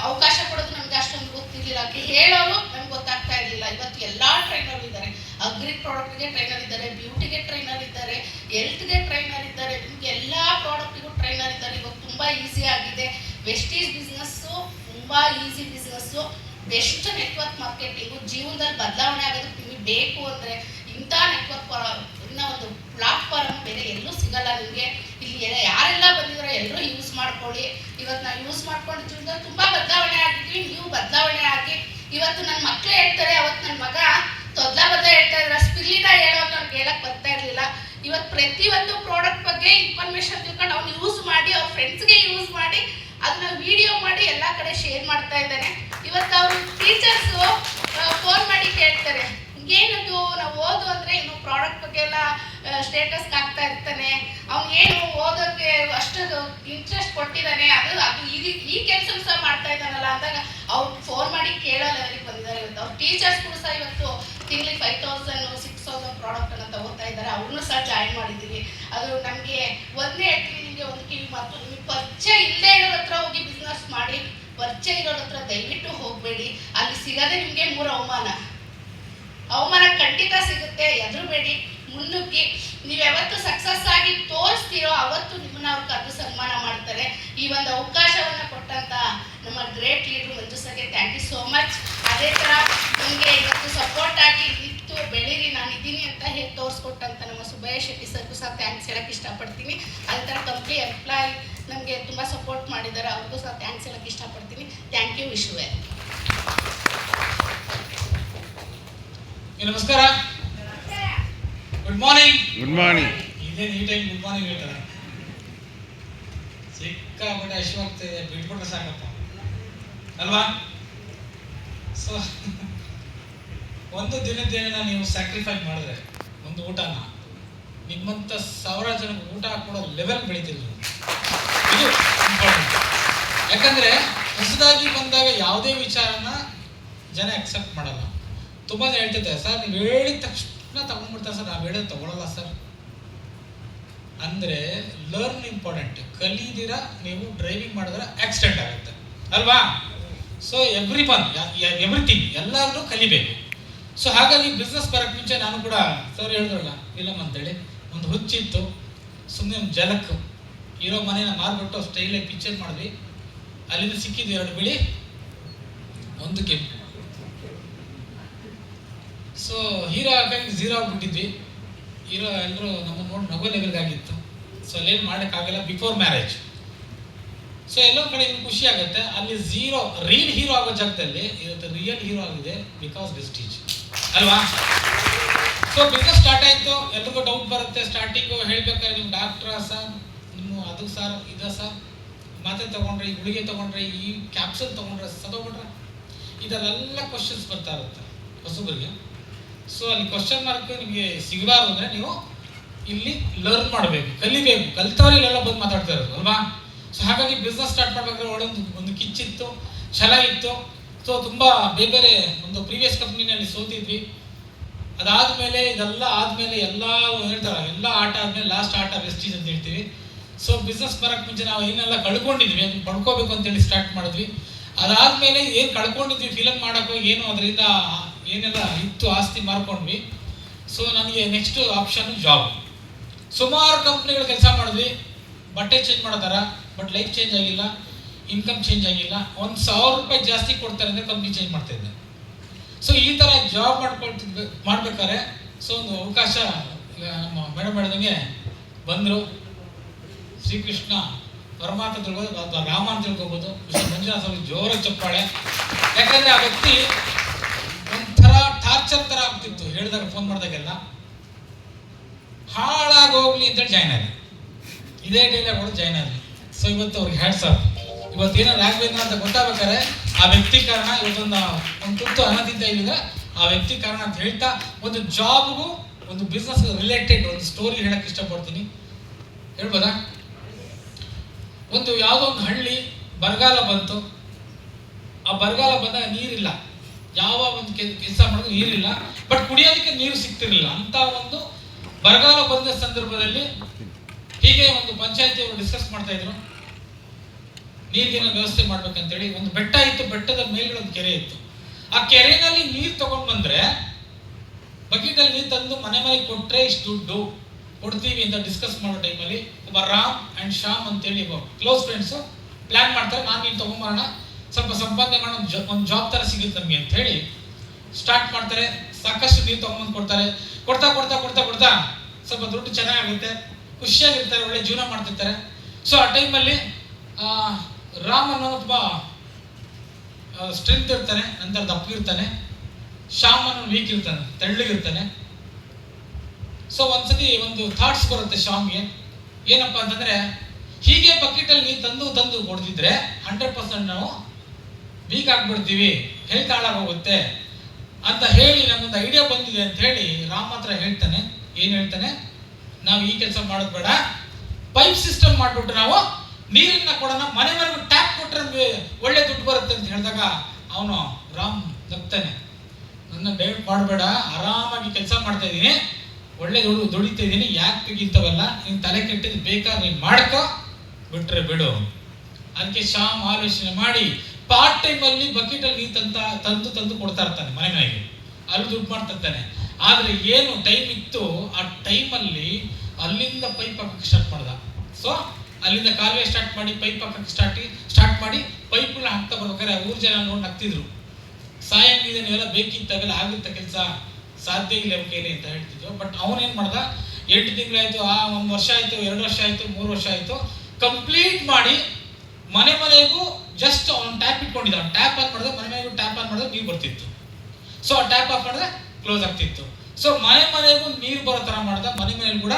ಅವಕಾಶ ಕೊಡೋದು ನಮ್ಗೆ ಅಷ್ಟೊಂದು ಗೊತ್ತಿರ್ಲಿಲ್ಲ, ಹೇಳೋರು ನಮ್ಗೆ ಗೊತ್ತಾಗ್ತಾ ಇರ್ಲಿಲ್ಲ. ಇವತ್ತು ಎಲ್ಲಾ ಟ್ರೈನರ್ ಇದ್ದಾರೆ, ಅಗ್ರಿ ಪ್ರಾಡಕ್ಟ್ಗೆ ಟ್ರೈನರ್ ಇದ್ದಾರೆ, ಬ್ಯೂಟಿಗೆ ಟ್ರೈನರ್ ಇದ್ದಾರೆ, ಹೆಲ್ತ್ಗೆ ಟ್ರೈನರ್ ಇದ್ದಾರೆ, ನಿಮ್ಗೆ ಎಲ್ಲಾ ಪ್ರಾಡಕ್ಟ್ಗೂ ಟ್ರೈನರ್ ಇದ್ದಾರೆ. ಇವಾಗ ತುಂಬಾ ಈಸಿ ಆಗಿದೆ. ವೆಸ್ಟೀಜ್ ಬಿಸ್ನೆಸ್ಸು ತುಂಬಾ easy business, best network marketing. ಜೀವನದಲ್ಲಿ ಬದಲಾವಣೆ ಆಗೋದಕ್ಕೆ ನಿಮಗೆ ಬೇಕು ಅಂದ್ರೆ ಇಂಥ ನೆಟ್ವರ್ಕ್ ಒಂದು ಪ್ಲಾಟ್ಫಾರ್ಮ್ ಬೇರೆ ಎಲ್ಲೂ ಸಿಗಲ್ಲ ನಿಮಗೆ. ಇಲ್ಲಿ ಯಾರೆಲ್ಲ ಬಂದಿರೋ ಎಲ್ಲರೂ ಯೂಸ್ ಮಾಡ್ಕೊಳ್ಳಿ. ಇವತ್ತು ನಾವು ಯೂಸ್ ಮಾಡ್ಕೊಂಡಿದ್ರಿಂದ ತುಂಬಾ ಬದಲಾವಣೆ ಆಗಿದ್ವಿ. ನೀವು ಬದಲಾವಣೆ ಆಗಿ ಇವತ್ತು ನನ್ನ ಮಕ್ಕಳು ಹೇಳ್ತಾರೆ, ಅವತ್ತು ನನ್ನ ಮಗ ತೊದ್ಲ ಹೇಳ್ತಾ ಇದ್ರ, ಸ್ಪಿರಿಲಿನ ಹೇಳೋದು ಅವ್ನಿಗೆ ಹೇಳಕ್ ಬರ್ತಾ ಇರ್ಲಿಲ್ಲ. ಇವತ್ತು ಪ್ರತಿಯೊಂದು ಪ್ರಾಡಕ್ಟ್ ಬಗ್ಗೆ ಇನ್ಫಾರ್ಮೇಶನ್ ತಿಳ್ಕೊಂಡು ಅವ್ನು ಯೂಸ್ ಮಾಡಿ, ಅವ್ರ ಫ್ರೆಂಡ್ಸ್ಗೆ ಯೂಸ್ ಮಾಡಿ, ಅದನ್ನ ವಿಡಿಯೋ ಮಾಡಿ ಎಲ್ಲಾ ಕಡೆ ಶೇರ್ ಮಾಡ್ತಾ ಇದ್ದಾನೆ. ಇವತ್ತು ಅವರು ಟೀಚರ್ಸು ಫೋನ್ ಮಾಡಿ ಕೇಳ್ತಾರೆ, ಏನದು ನಾವು ಓದು ಅಂದ್ರೆ ಇನ್ನು ಪ್ರಾಡಕ್ಟ್ ಬಗ್ಗೆ ಎಲ್ಲ ಸ್ಟೇಟಸ್ ಹಾಕ್ತಾ ಇರ್ತಾನೆ, ಅವ್ನು ಏನು ಓದೋಕ್ಕೆ ಅಷ್ಟು ಇಂಟ್ರೆಸ್ಟ್ ಕೊಟ್ಟಿದ್ದಾನೆ, ಅದು ಈ ಕೆಲಸ ಸಹ ಮಾಡ್ತಾ ಇದ್ದಾನಲ್ಲ ಅಂದಾಗ ಅವ್ರು ಫೋನ್ ಮಾಡಿ ಕೇಳೋ ಲೆವೆಲ್ಗೆ ಬಂದಿದ್ದಾರೆ. ಇವತ್ತು ಅವ್ರ ಟೀಚರ್ಸ್ಗಳು ಸಹ ಇವತ್ತು ತಿಂಗಳಿಗೆ 5,000-6,000 ಪ್ರಾಡಕ್ಟ್ ಅನ್ನ ತಗೋತಾ ಇದ್ದಾರೆ. ಅವ್ರನ್ನೂ ಸಹ ಜಾಯಿನ್ ಮಾಡಿದ್ದೀವಿ. ಅದು ನಮಗೆ ಒಂದೇ ಹೇಳ್ತೀನಿ, ನಿಮಗೆ ಒಂದು ಕಿವಿ ಮಾತು, ನಿಮಗೆ ಪರಿಚಯ ಇಲ್ಲದೆ ಇರೋರ ಹತ್ರ ಹೋಗಿ ಬಿಸ್ನೆಸ್ ಮಾಡಿ, ಪರಿಚಯ ಇರೋರ ಹತ್ರ ದಯವಿಟ್ಟು ಹೋಗಬೇಡಿ. ಅಲ್ಲಿ ಸಿಗದೆ ನಿಮಗೆ 3 ಅವಮಾನ ಖಂಡಿತ ಸಿಗುತ್ತೆ. ಎದುರುಬೇಡಿ, ಮುನ್ನುಗ್ಗಿ. ನೀವು ಯಾವತ್ತು ಸಕ್ಸಸ್ ಆಗಿ ತೋರಿಸ್ತೀರೋ ಅವತ್ತು ನಿಮ್ಮನ್ನ ಅವ್ರು ಕರೆದು ಸನ್ಮಾನ ಮಾಡ್ತಾರೆ. ಈ ಒಂದು ಅವಕಾಶವನ್ನ ಕೊಟ್ಟಂತ ನಮ್ಮ ಗ್ರೇಟ್ ಲೀಡರ್ ಮಂಜು ಸರ್ಗೆ ಥ್ಯಾಂಕ್ ಯು ಸೋ ಮಚ್. ಅದೇ ತರ ನಿಮಗೆ ಇವತ್ತು ಸಪೋರ್ಟ್ ಆಗಿ ಬೆಳೀರಿ, ನಾನು ಇದ್ದೀನಿ ಅಂತ ಹೇಳಿ ತೋರಿಸ್ಕೊಟ್ಟಂತ ನಮ್ಮ ಸುಬ್ಬಯ್ಯ ಶೆಟ್ಟಿ ಸರ್ಗೂ ಸಹ ಥ್ಯಾಂಕ್ಸ್ ಹೇಳಕ್ಕೆ ಇಷ್ಟಪಡ್ತೀನಿ. ಅದೇ ಥರ ಕಂಪ್ನಿ ಎಂಪ್ಲಾಯ್ ನಮಗೆ ತುಂಬ ಸಪೋರ್ಟ್ ಮಾಡಿದ್ದಾರೆ, ಅವ್ರಿಗೂ ಸಹ ಥ್ಯಾಂಕ್ಸ್ ಹೇಳಕ್ಕೆ ಇಷ್ಟಪಡ್ತೀನಿ. Thank you. Wish you well. ನಮಸ್ಕಾರ. Good morning. Good morning. ಇದೇನು ಈ ಟೈಮ್ ಗುಡ್ ಮಾರ್ನಿಂಗ್ ಹೇಳ್ತಾರೆ? ಸಿಕ್ಕಾಪಟ್ಟೆ ಅಶ್ವಾಗ್ತಿದೆ, ಬಿಟ್ಬಿಟ್ರೆ ಸಾಕಪ್ಪ ಅಲ್ವಾ? ಸೊ ಒಂದು ದಿನದ್ದೇನ ನೀವು ಸ್ಯಾಕ್ರಿಫೈಸ್ ಮಾಡಿದ್ರೆ ಒಂದು ಊಟನ ನಿಮ್ಮಂಥ ಸಾವಿರಾರು ಜನಕ್ಕೆ ಊಟ ಹಾಕೊಡೋ ಲೆವೆಲ್ ಬೆಳಿತಿದ್ರು. ಇದು ಇಂಪಾರ್ಟೆಂಟ್. ಯಾಕಂದರೆ ಹೊಸದಾಗಿ ಬಂದಾಗ ಯಾವುದೇ ವಿಚಾರನ ಜನ ಅಕ್ಸೆಪ್ಟ್ ಮಾಡಲ್ಲ. ತುಂಬ ಜನ ಹೇಳ್ತಿದ್ದಾರೆ, ಸರ್ ನೀವು ಹೇಳಿದ ತಕ್ಷಣ ತಗೊಂಡ್ಬಿಡ್ತಾರೆ ಸರ್, ನಾವು ಹೇಳೋದು ತಗೊಳ್ಳಲ್ಲ ಸರ್. ಅಂದರೆ ಲರ್ನ್ ಇಂಪಾರ್ಟೆಂಟ್. ಕಲೀದಿರ ನೀವು ಡ್ರೈವಿಂಗ್ ಮಾಡಿದ್ರೆ ಆಕ್ಸಿಡೆಂಟ್ ಆಗುತ್ತೆ ಅಲ್ವಾ? ಸೊ ಎವ್ರಿಥಿಂಗ್ ಎಲ್ಲರೂ ಕಲಿಬೇಕು. ಸೊ ಹಾಗಾಗಿ ಬಿಸ್ನೆಸ್ ಬರೋಕ್ಕೆ ಮುಂಚೆ ನಾನು ಕೂಡ ಸರ್ ಹೇಳಿದ್ರಲ್ಲ ಫಿಲಮ್ ಅಂತೇಳಿ ಒಂದು ಹುಚ್ಚಿತ್ತು. ಸುಮ್ಮನೆ ಒಂದು ಜಲಕ್ಕೆ ಇರೋ ಮನೇನ ಮಾರ್ಬಿಟ್ಟು ಸ್ಟೈಲಾಗಿ ಪಿಕ್ಚರ್ ಮಾಡಿದ್ವಿ. ಅಲ್ಲಿಂದ ಸಿಕ್ಕಿದ್ವಿ 2 ಬಿಳಿ 1 ಕೆಂಪು. ಸೊ ಹೀರೋ ಹಾಗಾಗಿ ಝೀರೋ ಆಗ್ಬಿಟ್ಟಿದ್ವಿ. ಹೀರೋ ಎಲ್ಲರೂ ನಮ್ಮನ್ನು ನೋಡಿ ನಗೋ ಲೆವೆಲ್ಗಾಗಿತ್ತು. ಸೊ ಅಲ್ಲೇನು ಮಾಡೋಕ್ಕಾಗಲ್ಲ, ಬಿಫೋರ್ ಮ್ಯಾರೇಜ್. ಸೊ ಎಲ್ಲೋ ಕಡೆ ಖುಷಿ ಆಗುತ್ತೆ. ಅಲ್ಲಿ ಝೀರೋ ರೀಲ್ ಹೀರೋ ಆಗೋ ಜಾಗದಲ್ಲಿ ಇವತ್ತು ರಿಯಲ್ ಹೀರೋ ಆಗಿದೆ, ಬಿಕಾಸ್ ವೆಸ್ಟೀಜ್ ಅಲ್ವಾ? ಸೊ ಬಿಸ್ನೆಸ್ ಸ್ಟಾರ್ಟ್ ಆಯಿತು. ಎಲ್ರಿಗೂ ಡೌಟ್ ಬರುತ್ತೆ ಸ್ಟಾರ್ಟಿಂಗು. ಹೇಳ್ಬೇಕಾದ್ರೆ ನೀವು ಡಾಕ್ಟ್ರಾ ಸರ್, ನಿಮ್ಮ ಅದು ಸರ್ ಇದು ಸರ್, ಮಾತ್ರೆ ತೊಗೊಂಡ್ರೆ, ಈ ಗುಳಿಗೆ ತೊಗೊಂಡ್ರೆ, ಈ ಕ್ಯಾಪ್ಸೂಲ್ ತೊಗೊಂಡ್ರೆ ಸತ್ತೋಗ್ಬಿಟ್ರೆ, ಇದೆಲ್ಲ ಕ್ವಶನ್ಸ್ ಬರ್ತಾ ಇರುತ್ತೆ ಹೊಸಬರಿಗೆ. ಸೊ ಅಲ್ಲಿ ಕ್ವಶನ್ ಮಾರ್ಕ್ ನಿಮಗೆ ಸಿಗಬಾರ್ದು ಅಂದರೆ ನೀವು ಇಲ್ಲಿ ಲರ್ನ್ ಮಾಡಬೇಕು, ಕಲಿಬೇಕು. ಕಲಿತವ್ರು ಇಲ್ಲೆಲ್ಲ ಬಂದು ಮಾತಾಡ್ತಾ ಇರೋದು ಅಲ್ವಾ? ಸೊ ಹಾಗಾಗಿ ಬಿಸ್ನೆಸ್ ಸ್ಟಾರ್ಟ್ ಮಾಡ್ಬೇಕಾದ್ರೆ ಒಂದು ಕಿಚ್ಚಿತ್ತು, ಛಲ ಇತ್ತು. ಸೊ ತುಂಬ ಬೇರೆ ಒಂದು ಪ್ರೀವಿಯಸ್ ಕಂಪ್ನಿನಲ್ಲಿ ಸೋತಿದ್ವಿ. ಅದಾದಮೇಲೆ ಇದೆಲ್ಲ ಆದಮೇಲೆ ಎಲ್ಲ ಹೇಳ್ತಾರೆ, ಎಲ್ಲ ಆಟ ಆದಮೇಲೆ ಲಾಸ್ಟ್ ಆಟ ವೆಸ್ಟೀಜ್ ಅಂತ ಹೇಳ್ತೀವಿ. ಸೊ ಬಿಸ್ನೆಸ್ ಬರೋಕ್ಕೆ ಮುಂಚೆ ನಾವು ಏನೆಲ್ಲ ಕಳ್ಕೊಂಡಿದ್ವಿ ಅದನ್ನು ಪಡ್ಕೋಬೇಕು ಅಂತೇಳಿ ಸ್ಟಾರ್ಟ್ ಮಾಡಿದ್ವಿ. ಅದಾದಮೇಲೆ ಏನು ಕಳ್ಕೊಂಡಿದ್ವಿ ಫಿಲಮ್ ಮಾಡೋಕ್ಕೋ ಏನು ಅದರಿಂದ ಏನೆಲ್ಲ ಇತ್ತು ಆಸ್ತಿ ಮಾರ್ಕೊಂಡ್ವಿ. ಸೊ ನನಗೆ ನೆಕ್ಸ್ಟ್ ಆಪ್ಷನ್ ಜಾಬ್. ಸುಮಾರು ಕಂಪ್ನಿಗಳು ಕೆಲಸ ಮಾಡಿದ್ವಿ. ಬಟ್ಟೆ ಚೇಂಜ್ ಮಾಡೋದಾರ, ಬಟ್ ಲೈಫ್ ಚೇಂಜ್ ಆಗಿಲ್ಲ, ಇನ್ಕಮ್ ಚೇಂಜ್ ಆಗಿಲ್ಲ. 1,000 ರೂಪಾಯಿ ಜಾಸ್ತಿ ಕೊಡ್ತಾರೆ ಅಂದರೆ ಕಂಪ್ನಿ ಚೇಂಜ್ ಮಾಡ್ತಾಯಿದ್ದೆ. ಸೊ ಈ ಥರ ಜಾಬ್ ಮಾಡ್ಬೇಕಾದ್ರೆ ಸೊ ಒಂದು ಅವಕಾಶ ನಮ್ಮ ಮೇಡಮ್ ಹೇಳ್ದಂಗೆ ಬಂದರು. ಶ್ರೀಕೃಷ್ಣ ಪರಮಾತ್ಮ ತಿಳ್ಬೋದು ಅಥವಾ ರಾಮ ಅಂತ ತಿಳ್ಕೊಬೋದು. ಮಂಜುನಾಥ ಸ್ವಾಮಿ ಜೋರಾಗಿ ಚಪ್ಪಾಳೆ. ಯಾಕಂದರೆ ಆ ವ್ಯಕ್ತಿ ಒಂಥರ ಟಾರ್ಚರ್ ಥರ ಆಗ್ತಿತ್ತು. ಹೇಳಿದಾಗ ಫೋನ್ ಮಾಡಿದಾಗೆಲ್ಲ ಹಾಳಾಗೋಗ್ಲಿ ಅಂತೇಳಿ ಜಾಯ್ನ್ ಆಗಿ, ಇದೇ ಡೈಲಾಗ್ ಕೂಡ ಜಾಯ್ನ್ ಆಗಿ. ಸೊ ಇವತ್ತು ಅವ್ರಿಗೆ ಹ್ಯಾಟ್ಸ್ ಆಫ್. ಇವತ್ತೇನೋ ರಾಘವೇಂದ್ರ ಅಂತ ಗೊತ್ತಾಗ್ಬೇಕಾದ್ರೆ ಆ ವ್ಯಕ್ತಿ ಕಾರಣ. ಇವತ್ತೊಂದು ತುತ್ತು ಅನ್ನ ತಿಂತ ಇಲ್ಲಿದೆ ಆ ವ್ಯಕ್ತಿ ಕಾರಣ ಅಂತ ಹೇಳ್ತಾ, ಒಂದು ಜಾಬ್ಗೂ ಒಂದು ಬಿಸ್ನೆಸ್ ರಿಲೇಟೆಡ್ ಒಂದು ಸ್ಟೋರಿ ಹೇಳಕ್ಕೆ ಇಷ್ಟಪಡ್ತೀನಿ. ಹೇಳ್ಬೋದಾ? ಒಂದು ಯಾವುದೋ ಒಂದು ಹಳ್ಳಿ ಬರಗಾಲ ಬಂತು. ಆ ಬರಗಾಲ ಬಂದಾಗ ನೀರಿಲ್ಲ, ಯಾವ ಒಂದು ಕೆಲಸ ಮಾಡೋದು ನೀರಿಲ್ಲ, ಬಟ್ ಕುಡಿಯೋದಕ್ಕೆ ನೀರು ಸಿಗ್ತಿರ್ಲಿಲ್ಲ. ಅಂತ ಒಂದು ಬರಗಾಲ ಬಂದ ಸಂದರ್ಭದಲ್ಲಿ ಹೀಗೆ ಒಂದು ಪಂಚಾಯತಿಯವರು ಡಿಸ್ಕಸ್ ಮಾಡ್ತಾ ಇದ್ರು, ನೀರಿನ ವ್ಯವಸ್ಥೆ ಮಾಡ್ಬೇಕಂತೇಳಿ. ಒಂದು ಬೆಟ್ಟ ಇತ್ತು, ಬೆಟ್ಟದ ಮೇಲ್ಗಡೆ ಒಂದು ಕೆರೆ ಇತ್ತು. ಆ ಕೆರೆನಲ್ಲಿ ನೀರು ತಗೊಂಡ್ ಬಂದ್ರೆ ಬಕೆಟಲ್ಲಿ ನೀರು ತಂದು ಮನೆಗೆ ಕೊಟ್ರೆ ಇಷ್ಟು ದುಡ್ಡು ಕೊಡ್ತೀವಿ ಅಂತ ಡಿಸ್ಕಸ್ ಮಾಡೋ ಟೈಮಲ್ಲಿ ಒಬ್ಬ ರಾಮ್ ಅಂಡ್ ಶ್ಯಾಮ್ ಅಂತೇಳಿ ಕ್ಲೋಸ್ ಫ್ರೆಂಡ್ಸು ಪ್ಲಾನ್ ಮಾಡ್ತಾರೆ, ನಾನು ನೀನು ತಗೊಂಬರೋಣ, ಸ್ವಲ್ಪ ಸಂಪಾದನೆ ಮಾಡೋ ಒಂದು ಜಾಬ್ ಥರ ಸಿಗುತ್ತೆ ನಮಗೆ ಅಂತ ಹೇಳಿ ಸ್ಟಾರ್ಟ್ ಮಾಡ್ತಾರೆ. ಸಾಕಷ್ಟು ನೀರು ತಗೊಂಬಂದು ಕೊಡ್ತಾರೆ. ಕೊಡ್ತಾ ಕೊಡ್ತಾ ಕೊಡ್ತಾ ಕೊಡ್ತಾ ಸ್ವಲ್ಪ ದುಡ್ಡು ಚೆನ್ನಾಗಿರುತ್ತೆ, ಖುಷಿಯಾಗಿರ್ತಾರೆ, ಒಳ್ಳೆ ಜೀವನ ಮಾಡ್ತಿರ್ತಾರೆ. ಸೊ ಆ ಟೈಮಲ್ಲಿ ರಾಮ್ ಅನ್ನೋ ತುಂಬ ಸ್ಟ್ರೆಂತ್ ಇರ್ತಾನೆ, ನಂತರ ದಪ್ಪಗಿರ್ತಾನೆ. ಶ್ಯಾಮ್ ಅನ್ನೋ ವೀಕ್ ಇರ್ತಾನೆ, ತೆಳ್ಳಗಿರ್ತಾನೆ. ಸೊ ಒಂದ್ಸತಿ ಒಂದು ಥಾಟ್ಸ್ ಬರುತ್ತೆ ಶ್ಯಾಮ್ಗೆ. ಏನಪ್ಪ ಅಂತಂದ್ರೆ, ಹೀಗೆ ಬಕೆಟಲ್ಲಿ ನೀರು ತಂದು ತಂದು ಕೊಡ್ತಿದ್ರೆ 100% ನಾವು ವೀಕ್ ಆಗ್ಬಿಡ್ತೀವಿ, ಹೆಲ್ತ್ ಹಾಳಾಗೋಗುತ್ತೆ ಅಂತ ಹೇಳಿ ನಮ್ಗೊಂದು ಐಡಿಯಾ ಬಂದಿದೆ ಅಂತ ಹೇಳಿ ರಾಮ್ ಹತ್ರ ಹೇಳ್ತಾನೆ. ಏನು ಹೇಳ್ತಾನೆ? ನಾವು ಈ ಕೆಲಸ ಮಾಡೋದು ಬೇಡ, ಪೈಪ್ ಸಿಸ್ಟಮ್ ಮಾಡಿಬಿಟ್ಟು ನಾವು ನೀರನ್ನ ಕೊಡೋಣ, ಮನೆವರೆಗೂ ಟ್ಯಾಪ್ ಕೊಟ್ಟರೆ ನಮಗೆ ಒಳ್ಳೆ ದುಡ್ಡು ಬರುತ್ತೆ ಅಂತ ಹೇಳಿದಾಗ ಅವನು ರಾಮ್ ನಗ್ತಾನೆ. ನನ್ನ ಡೈವರ್ಟ್ ಮಾಡಬೇಡ, ಆರಾಮಾಗಿ ಕೆಲಸ ಮಾಡ್ತಾ ಇದ್ದೀನಿ, ಒಳ್ಳೆ ದುಡಿತಾ ಇದ್ದೀನಿ, ಯಾಕೆ ತೆಗಿತವಲ್ಲ, ನೀನು ತಲೆ ಕೆಟ್ಟಿದ್ದು ಬೇಕಾದ್ರೆ ನೀನು ಮಾಡ್ಕೋ, ಬಿಟ್ರೆ ಬಿಡು. ಅದಕ್ಕೆ ಶ್ಯಾಮ್ ಆಲೋಚನೆ ಮಾಡಿ ಪಾರ್ಟ್ ಟೈಮಲ್ಲಿ ಬಕೆಟಲ್ಲಿ ನೀರು ತಂದು ತಂದು ಕೊಡ್ತಾ ಇರ್ತಾನೆ ಮನೆಗೆ. ಅಲ್ಲಿ ದುಡ್ಡು ಮಾಡ್ತಾ ಇರ್ತಾನೆ. ಆದರೆ ಏನು ಟೈಮ್ ಇತ್ತು ಆ ಟೈಮಲ್ಲಿ ಅಲ್ಲಿಂದ ಪೈಪ್ ಹಾಕಕ್ಕೆ ಸ್ಟಾರ್ಟ್ ಮಾಡ್ದ. ಸೊ ಅಲ್ಲಿಂದ ಕಾಲುವೆ ಸ್ಟಾರ್ಟ್ ಮಾಡಿ ಪೈಪ್ ಹಾಕಕ್ಕೆ ಸ್ಟಾರ್ಟ್ ಮಾಡಿ ಪೈಪ್ಗಳನ್ನ ಹಾಕ್ತಾ ಬರ್ಬೇಕಾದ್ರೆ ಊರು ಜನ ನೋಡಿ ನಗ್ತಿದ್ರು. ಸಾಯಂಗಿದೆ ನೀವೆಲ್ಲ ಬೇಕಿತ್ತು, ಅವೆಲ್ಲ ಆಗುತ್ತೆ ಕೆಲಸ, ಸಾಧ್ಯ ಇಲ್ಲ ಕೈಲಿ ಅಂತ ಹೇಳ್ತಿದ್ರು. ಬಟ್ ಅವನೇನು ಮಾಡ್ದ, 8 ತಿಂಗಳಾಯ್ತು, 1 ವರ್ಷ ಆಯ್ತು, 2 ವರ್ಷ ಆಯ್ತು, 3 ವರ್ಷ ಆಯ್ತು, ಕಂಪ್ಲೀಟ್ ಮಾಡಿ ಮನೆಗೂ ಜಸ್ಟ್ ಅವ್ನು ಟ್ಯಾಪ್ ಇಟ್ಕೊಂಡಿದ್ದ. ಅವ್ನು ಟ್ಯಾಪ್ ಆನ್ ಮಾಡಿದ್ರೆ ಮನೆಗೂ ಟ್ಯಾಪ್ ಆನ್ ಮಾಡಿದ್ರೆ ನೀರು ಬರ್ತಿತ್ತು. ಸೊ ಆ ಟ್ಯಾಪ್ ಆಫ್ ಮಾಡಿದ್ರೆ ಕ್ಲೋಸ್ ಆಗ್ತಿತ್ತು. ಸೊ ಮನೆಗೂ ನೀರು ಬರೋ ತರ ಮಾಡ್ದ. ಮನೇಲಿ ಕೂಡ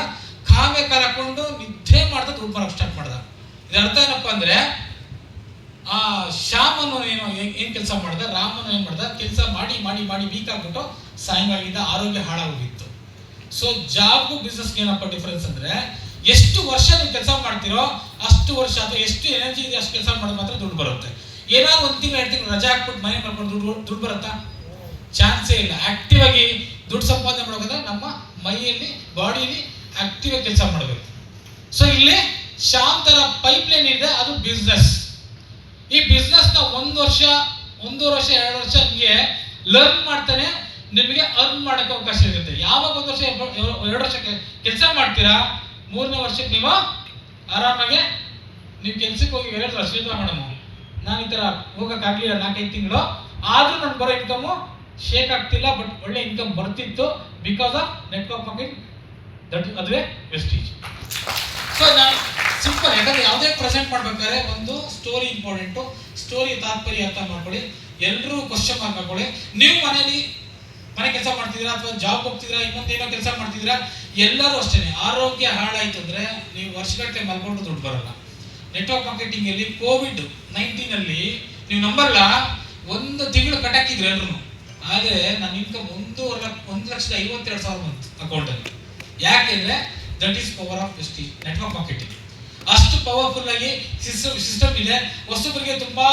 ಕಾಮೆ ಹಾಕೊಂಡು ನಿದ್ದೆ ಮಾಡ್ದ, ದುಡ್ಡು ಬರೋಕೆ ಸ್ಟಾರ್ಟ್ ಮಾಡ್ದ. ಇದರ ಅರ್ಥ ಏನಪ್ಪಾ ಅಂದ್ರೆ, ಆ ಶ್ಯಾಮನು ಏನ್ ಕೆಲಸ ಮಾಡ್ದ, ರಾಮನು ಏನ್ ಮಾಡ್ದ, ಕೆಲಸ ಮಾಡಿ ಮಾಡಿ ಮಾಡಿ ವೀಕ್ ಆಗ್ಬಿಟ್ಟು ಸಾಯಂಕಾಲದಿಂದ ಆರೋಗ್ಯ ಹಾಳಾಗೋಗಿತ್ತು. ಸೊ ಜಾಬ್ಗೂ ಬಿಸ್ನೆಸ್ಗೆ ಏನಪ್ಪ ಡಿಫರೆನ್ಸ್ ಅಂದ್ರೆ, ಎಷ್ಟು ವರ್ಷ ನೀವು ಕೆಲಸ ಮಾಡ್ತೀರೋ ಅಷ್ಟು ವರ್ಷ, ಅಥವಾ ಎಷ್ಟು ಎನರ್ಜಿ ಇದೆ ಅಷ್ಟು ಕೆಲಸ ಮಾಡೋದು ಮಾತ್ರ ದುಡ್ಡು ಬರುತ್ತೆ. ಏನಾದ್ರು 1 ತಿಂಗಳು 2 ತಿಂಗಳು ರಜಾ ಹಾಕ್ಬಿಟ್ಟು ಮನೆ ಮಾಡ್ಕೊಂಡು ದುಡ್ಡು ಬರುತ್ತಾ? ಚಾನ್ಸೇ ಇಲ್ಲ. ಆಕ್ಟಿವ್ ಆಗಿ ದುಡ್ಡು ಸಂಪಾದನೆ ಮಾಡೋದ್ರೆ ನಮ್ಮ ಮೈಯಲ್ಲಿ, ಬಾಡಿಯಲ್ಲಿ ಆಕ್ಟಿವ್ ಆಗಿ ಕೆಲಸ ಮಾಡಬೇಕು. ಸೊ ಇಲ್ಲಿ ಶ್ಯಾಮ್ ತರ ಪೈಪ್ ಲೈನ್ ಇದೆ, ಅದು ಬಿಸ್ನೆಸ್. ಈ ಬಿಸ್ನೆಸ್ ನ 1 ವರ್ಷ, 1.5 ವರ್ಷ, 2 ವರ್ಷ ನಿಮಗೆ ಲರ್ನ್ ಮಾಡ್ತಾನೆ, ನಿಮಗೆ ಅರ್ನ್ ಮಾಡಕ್ಕೆ ಅವಕಾಶ ಇರುತ್ತೆ. ಯಾವಾಗ 1 ವರ್ಷ 2 ವರ್ಷ ಕೆಲಸ ಮಾಡ್ತೀರಾ, 3ನೇ ವರ್ಷಕ್ಕೆ ನೀವು ಆರಾಮಾಗಿ ನೀವು ಕೆಲ್ಸಕ್ಕೆ ಹೋಗಿ ಹೇಳಿದ್ರು, ಶ್ರೀಧರ ಮೇಡಮ್ ನಾನು ಈ ತರ ಹೋಗಕ್ಕಾಗ್ಲಿಲ್ಲ 4-5 ತಿಂಗಳು, ಆದ್ರೂ ನನ್ಗೆ ಬರೋ ಇನ್ಕಮ್ ಶೇಕ್ ಆಗ್ತಿಲ್ಲ, ಬಟ್ ಒಳ್ಳೆ ಇನ್ಕಮ್ ಬರ್ತಿತ್ತು ಬಿಕಾಸ್ ಆಫ್ ನೆಟ್ವರ್ಕ್ ಮಾರ್ಕೆಟಿಂಗ್. ಅದುವೇ ವೆಸ್ಟೀಜ್. ಸೊ ನಾನು ಸಿಂಪಲ್, ಯಾಕಂದ್ರೆ ಯಾವುದೇ ಪ್ರೆಸೆಂಟ್ ಮಾಡ್ಬೇಕಾದ್ರೆ ಒಂದು ಸ್ಟೋರಿ ಇಂಪಾರ್ಟೆಂಟು. ಸ್ಟೋರಿ ತಾತ್ಪರ್ಯ ಅರ್ಥ ಮಾಡ್ಕೊಳ್ಳಿ. ಎಲ್ಲರೂ ಕ್ವಶನ್ ಮಾರ್ಕ್ ಹಾಕೊಳ್ಳಿ. ನೀವು ಮನೆ ಕೆಲಸ ಮಾಡ್ತಿದ್ದೀರಾ, ಅಥವಾ ಜಾಬ್ ಹೋಗ್ತಿದ್ದೀರಾ, ಇನ್ನೊಂದೇನೋ ಕೆಲಸ ಮಾಡ್ತಿದ್ದೀರಾ, ಎಲ್ಲರೂ ಅಷ್ಟೇ. ಆರೋಗ್ಯ ಹಾಳಾಯ್ತು ಅಂದ್ರೆ ನೀವು ವರ್ಷಗಟ್ಟಲೆ ಮಲ್ಕೊಂಡು ದುಡ್ಡು ಬರಲ್ಲ. ನೆಟ್ವರ್ಕ್ ಮಾರ್ಕೆಟಿಂಗ್ ಅಲ್ಲಿ COVID-19 ಅಲ್ಲಿ ನೀವು ನಂಬಲ್ಲ, 1 ತಿಂಗಳು ಕಟ್ಟಾಕಿದ್ರು ಎಲ್ಲರೂ. ಆದ್ರೆ ನನ್ನ ಇನ್ಕಮ್ 1,52,000 ಬಂತು ಅಕೌಂಟಲ್ಲಿ. ಯಾಕೆಂದ್ರೆ that is power of Vestige network marketing. ಅಷ್ಟು ಪವರ್ಫುಲ್ ಆಗಿ ಸಿಸ್ಟಮ್ ಇದೆ. ಹೊಸಬರಿಗೆ ತುಂಬಾ